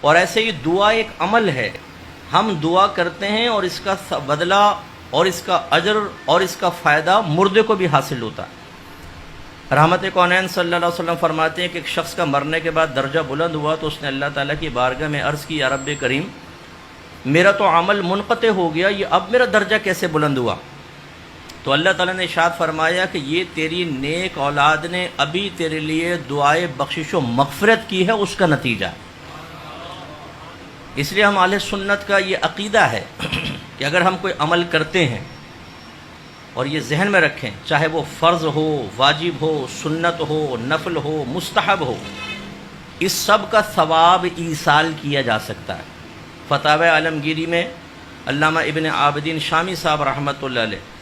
اور ایسے ہی دعا ایک عمل ہے، ہم دعا کرتے ہیں اور اس کا بدلہ اور اس کا اجر اور اس کا فائدہ مردے کو بھی حاصل ہوتا ہے۔ رحمت کونین صلی اللہ علیہ وسلم فرماتے ہیں کہ ایک شخص کا مرنے کے بعد درجہ بلند ہوا تو اس نے اللہ تعالیٰ کی بارگاہ میں عرض کی، یا رب کریم، میرا تو عمل منقطع ہو گیا، یہ اب میرا درجہ کیسے بلند ہوا؟ تو اللہ تعالیٰ نے ارشاد فرمایا کہ یہ تیری نیک اولاد نے ابھی تیرے لیے دعائے بخشش و مغفرت کی ہے، اس کا نتیجہ۔ اس لیے ہم اہل سنت کا یہ عقیدہ ہے کہ اگر ہم کوئی عمل کرتے ہیں اور یہ ذہن میں رکھیں، چاہے وہ فرض ہو، واجب ہو، سنت ہو، نفل ہو، مستحب ہو، اس سب کا ثواب ایصال کیا جا سکتا ہے۔ فتاوی عالمگیری میں علامہ ابن عابدین شامی صاحب رحمۃ اللہ علیہ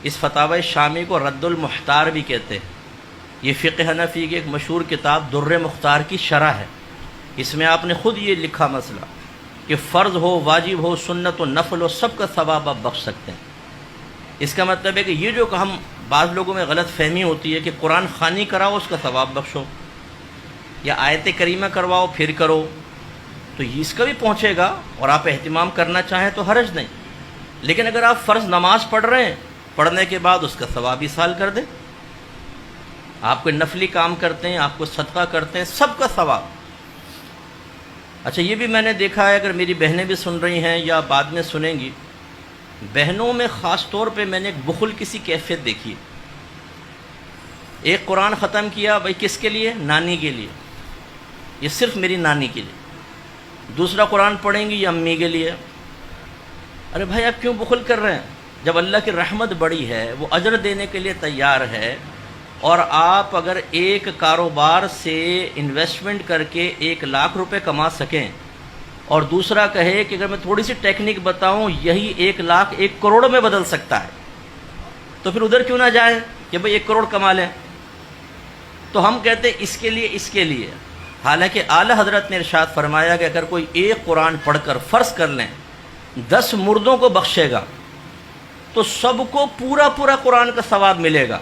اس فتاوی شامی کو رد المحتار بھی کہتے ہیں۔ یہ فقہ حنفی کی ایک مشہور کتاب در مختار کی شرح ہے۔ اس میں آپ نے خود یہ لکھا مسئلہ کہ فرض ہو، واجب ہو، سنت و نفل ہو، سب کا ثواب آپ بخش سکتے ہیں۔ اس کا مطلب ہے کہ یہ جو ہم بعض لوگوں میں غلط فہمی ہوتی ہے کہ قرآن خوانی کراؤ اس کا ثواب بخشو، یا آیت کریمہ کرواؤ پھر کرو، تو اس کا بھی پہنچے گا اور آپ اہتمام کرنا چاہیں تو حرج نہیں۔ لیکن اگر آپ فرض نماز پڑھ رہے ہیں، پڑھنے کے بعد اس کا ثواب ایصال کر دیں۔ آپ کوئی نفلی کام کرتے ہیں، آپ کو صدقہ کرتے ہیں، سب کا ثواب۔ اچھا، یہ بھی میں نے دیکھا ہے، اگر میری بہنیں بھی سن رہی ہیں یا بعد میں سنیں گی، بہنوں میں خاص طور پہ میں نے ایک بخل کی سی کیفیت دیکھی ہے۔ ایک قرآن ختم کیا، بھائی کس کے لیے؟ نانی کے لیے، یہ صرف میری نانی کے لیے۔ دوسرا قرآن پڑھیں گی یہ امی کے لیے۔ ارے بھائی آپ کیوں بخل کر رہے ہیں؟ جب اللہ کی رحمت بڑی ہے، وہ اجر دینے کے لیے تیار ہے، اور آپ اگر ایک کاروبار سے انویسٹمنٹ کر کے 1,00,000 روپے کما سکیں، اور دوسرا کہے کہ اگر میں تھوڑی سی ٹیکنیک بتاؤں یہی 1,00,000 1 کروڑ میں بدل سکتا ہے، تو پھر ادھر کیوں نہ جائیں کہ بھئی 1 کروڑ کما لیں؟ تو ہم کہتے ہیں اس کے لیے، حالانکہ اعلیٰ حضرت نے ارشاد فرمایا کہ اگر کوئی ایک قرآن پڑھ کر فرض کر لیں 10 مردوں کو بخشے گا تو سب کو پورا قرآن کا ثواب ملے گا۔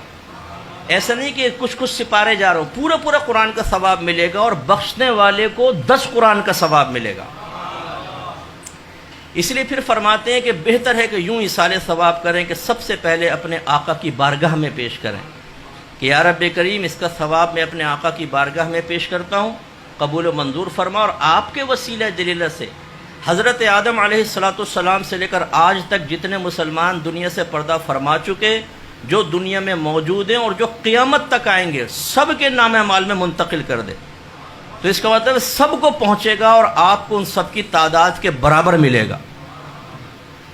ایسا نہیں کہ کچھ سپارے جا رہا ہوں، پورا قرآن کا ثواب ملے گا، اور بخشنے والے کو 10 قرآن کا ثواب ملے گا۔ اس لیے پھر فرماتے ہیں کہ بہتر ہے کہ یوں ایصال ثواب کریں کہ سب سے پہلے اپنے آقا کی بارگاہ میں پیش کریں کہ یا رب کریم، اس کا ثواب میں اپنے آقا کی بارگاہ میں پیش کرتا ہوں، قبول و منظور فرما، اور آپ کے وسیلہ جلیلہ سے حضرت آدم علیہ السلام سے لے کر آج تک جتنے مسلمان دنیا سے پردہ فرما چکے، جو دنیا میں موجود ہیں اور جو قیامت تک آئیں گے، سب کے نام اعمال میں منتقل کر دے۔ تو اس کا مطلب سب کو پہنچے گا اور آپ کو ان سب کی تعداد کے برابر ملے گا۔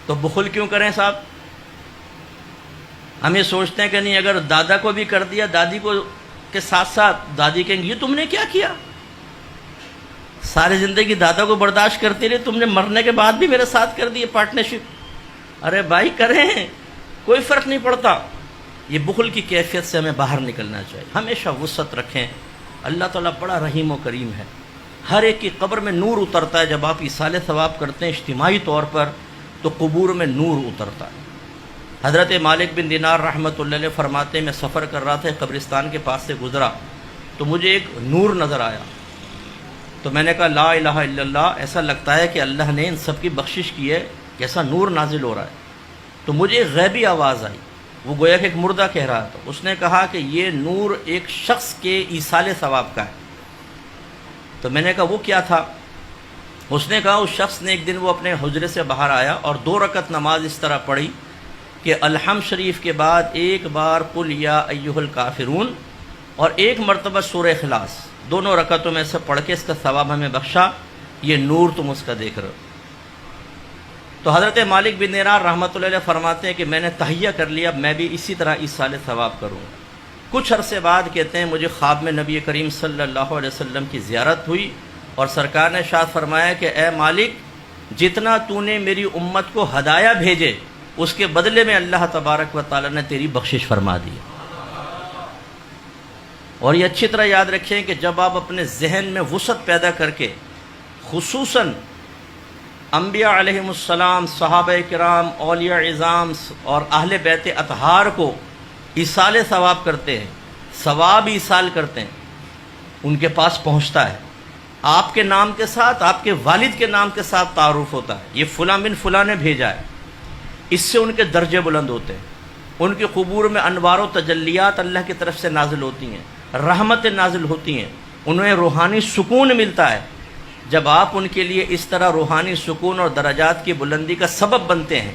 تو بخل کیوں کریں صاحب؟ ہم یہ سوچتے ہیں کہ نہیں، اگر دادا کو بھی کر دیا، دادی کو کے ساتھ ساتھ دادی کہیں گی یہ تم نے کیا کیا؟ ساری زندگی دادا کو برداشت کرتی رہی، تم نے مرنے کے بعد بھی میرے ساتھ کر دی پارٹنرشپ۔ ارے بھائی کریں، کوئی فرق نہیں پڑتا۔ یہ بخل کی کیفیت سے ہمیں باہر نکلنا چاہیے۔ ہمیشہ وسعت رکھیں، اللہ تعالیٰ بڑا رحیم و کریم ہے۔ ہر ایک کی قبر میں نور اترتا ہے جب آپ ایصال ثواب کرتے ہیں اجتماعی طور پر، تو قبور میں نور اترتا ہے۔ حضرت مالک بن دینار رحمۃ اللہ علیہ فرماتے ہیں، میں سفر کر رہا تھا، قبرستان کے پاس سے گزرا تو مجھے ایک نور نظر آیا، تو میں نے کہا لا الہ الا اللہ، ایسا لگتا ہے کہ اللہ نے ان سب کی بخشش کی ہے، کیسا نور نازل ہو رہا ہے۔ تو مجھے ایک غیبی آواز آئی، وہ گویا کہ ایک مردہ کہہ رہا تھا۔ اس نے کہا کہ یہ نور ایک شخص کے ایصال ثواب کا ہے۔ تو میں نے کہا وہ کیا تھا؟ اس نے کہا اس شخص نے ایک دن وہ اپنے حجرے سے باہر آیا اور 2 رکعت نماز اس طرح پڑھی کہ الحمد شریف کے بعد ایک بار قل یا ایھا الکافرون اور ایک مرتبہ سورہ اخلاص، دونوں رکعتوں میں سے پڑھ کے اس کا ثواب ہمیں بخشا، یہ نور تم اس کا دیکھ رہے ہو۔ تو حضرت مالک بن دینار رحمۃ اللہ علیہ فرماتے ہیں کہ میں نے تہیہ کر لیا، میں بھی اسی طرح ایصال ثواب کروں۔ کچھ عرصے بعد کہتے ہیں مجھے خواب میں نبی کریم صلی اللہ علیہ وسلم کی زیارت ہوئی، اور سرکار نے ارشاد فرمایا کہ اے مالک، جتنا تو نے میری امت کو ہدایہ بھیجے اس کے بدلے میں اللہ تبارک و تعالیٰ نے تیری بخشش فرما دی۔ اور یہ اچھی طرح یاد رکھیں کہ جب آپ اپنے ذہن میں وسعت پیدا کر کے خصوصاً انبیاء علیہم السلام، صحابہ کرام، اولیاء عظام اور اہل بیت اطہار کو ایصال ثواب کرتے ہیں، ثواب ایصال کرتے ہیں، ان کے پاس پہنچتا ہے۔ آپ کے نام کے ساتھ آپ کے والد کے نام کے ساتھ تعارف ہوتا ہے، یہ فلاں بن فلاں نے بھیجا ہے، اس سے ان کے درجے بلند ہوتے ہیں، ان کے قبور میں انوار و تجلیات اللہ کی طرف سے نازل ہوتی ہیں، رحمتیں نازل ہوتی ہیں، انہیں روحانی سکون ملتا ہے جب آپ ان کے لیے اس طرح روحانی سکون اور درجات کی بلندی کا سبب بنتے ہیں۔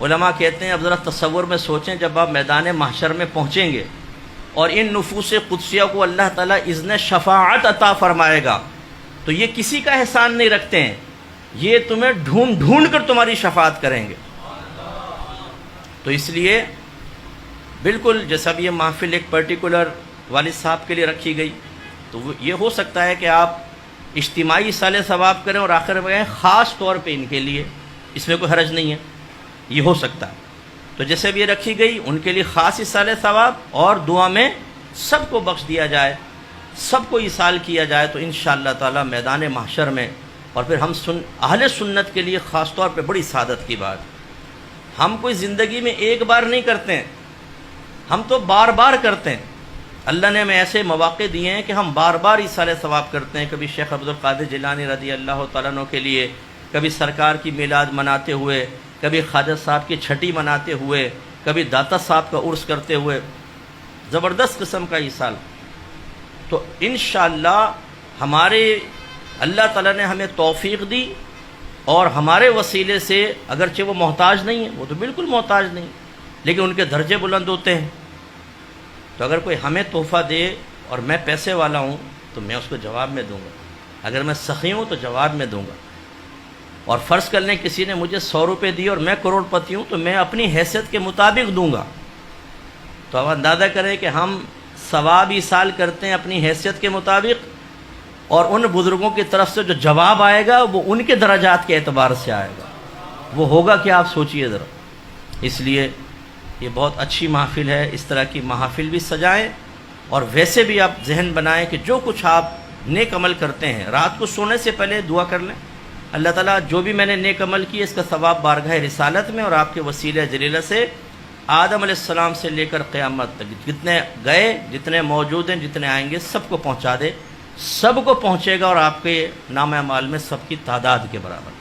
علماء کہتے ہیں اب ذرا تصور میں سوچیں، جب آپ میدان محشر میں پہنچیں گے اور ان نفوس قدسیہ کو اللہ تعالیٰ اذن شفاعت عطا فرمائے گا تو یہ کسی کا احسان نہیں رکھتے ہیں، یہ تمہیں ڈھونڈ ڈھونڈ کر تمہاری شفاعت کریں گے۔ تو اس لیے بالکل جیسا بھی یہ محفل ایک پرٹیکولر والد صاحب کے لیے رکھی گئی، تو یہ ہو سکتا ہے کہ آپ اجتماعی ایصال ثواب کریں اور آخر میں خاص طور پہ ان کے لیے، اس میں کوئی حرج نہیں ہے، یہ ہو سکتا ہے۔ تو جیسے بھی یہ رکھی گئی ان کے لیے خاص ایصال ثواب، اور دعا میں سب کو بخش دیا جائے، سب کو ایصال کیا جائے، تو انشاءاللہ تعالی میدان محشر میں، اور پھر ہم اہل سنت کے لیے خاص طور پہ بڑی سعادت کی بات، ہم کوئی زندگی میں ایک بار نہیں کرتے ہیں، ہم تو بار بار کرتے ہیں۔ اللہ نے ہمیں ایسے مواقع دیے ہیں کہ ہم بار بار ایصال ثواب کرتے ہیں، کبھی شیخ عبد القادر جیلانی رضی اللہ تعالیٰ عنہ کے لیے، کبھی سرکار کی میلاد مناتے ہوئے، کبھی خواجہ صاحب کی چھٹی مناتے ہوئے، کبھی داتا صاحب کا عرس کرتے ہوئے، زبردست قسم کا ایصال۔ تو انشاءاللہ ہمارے اللہ تعالیٰ نے ہمیں توفیق دی، اور ہمارے وسیلے سے، اگرچہ وہ محتاج نہیں ہیں، وہ تو بالکل محتاج نہیں، لیکن ان کے درجے بلند ہوتے ہیں۔ تو اگر کوئی ہمیں تحفہ دے اور میں پیسے والا ہوں تو میں اس کو جواب میں دوں گا، اگر میں سخی ہوں تو جواب میں دوں گا، اور فرض کر لیں کسی نے مجھے 100 روپے دیے اور میں کروڑ پتی ہوں تو میں اپنی حیثیت کے مطابق دوں گا۔ تو اب اندازہ کریں کہ ہم ثواب ایصال کرتے ہیں اپنی حیثیت کے مطابق، اور ان بزرگوں کی طرف سے جو جواب آئے گا وہ ان کے درجات کے اعتبار سے آئے گا، وہ ہوگا کہ آپ سوچئے ذرا۔ اس لیے یہ بہت اچھی محفل ہے، اس طرح کی محافل بھی سجائیں، اور ویسے بھی آپ ذہن بنائیں کہ جو کچھ آپ نیک عمل کرتے ہیں، رات کو سونے سے پہلے دعا کر لیں، اللہ تعالیٰ جو بھی میں نے نیک عمل کی اس کا ثواب بارگاہ رسالت میں اور آپ کے وسیلہ جلیلہ سے آدم علیہ السلام سے لے کر قیامت تک جتنے گئے، جتنے موجود ہیں، جتنے آئیں گے، سب کو پہنچا دے، سب کو پہنچے گا، اور آپ کے نام اعمال میں سب کی تعداد کے برابر۔